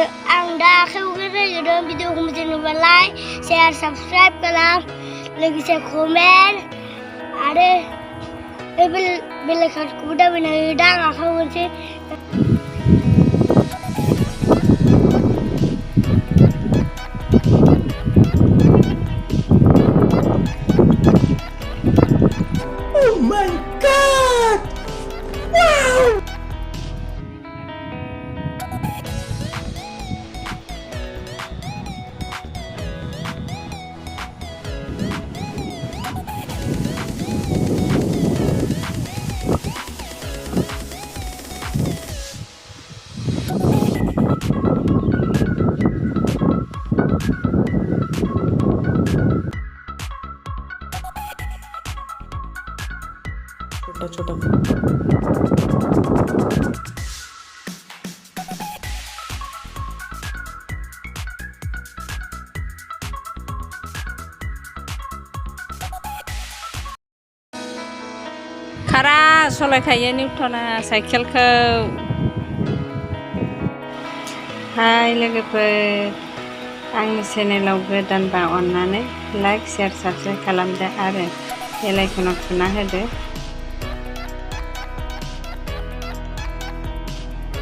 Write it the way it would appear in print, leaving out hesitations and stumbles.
आं दा खेवगोरनो भिडिअखौ मोजां नुबालाय शेयार साबस्क्राइब खालाम लोगोसे कमेन्ट आरो बेल आइकनखौबो दाबिना होदो आं आखायाव मोनसे Oh my God! Wow! छोटा खारा सलायखायो निउटना साइकेलखौ हाय लोगोफोर आंनि चेनेलाव गोदानबा अननानै लाइक शेयार साबस्क्राइब खालामदो आरो बेल आइकनाव थुना होदो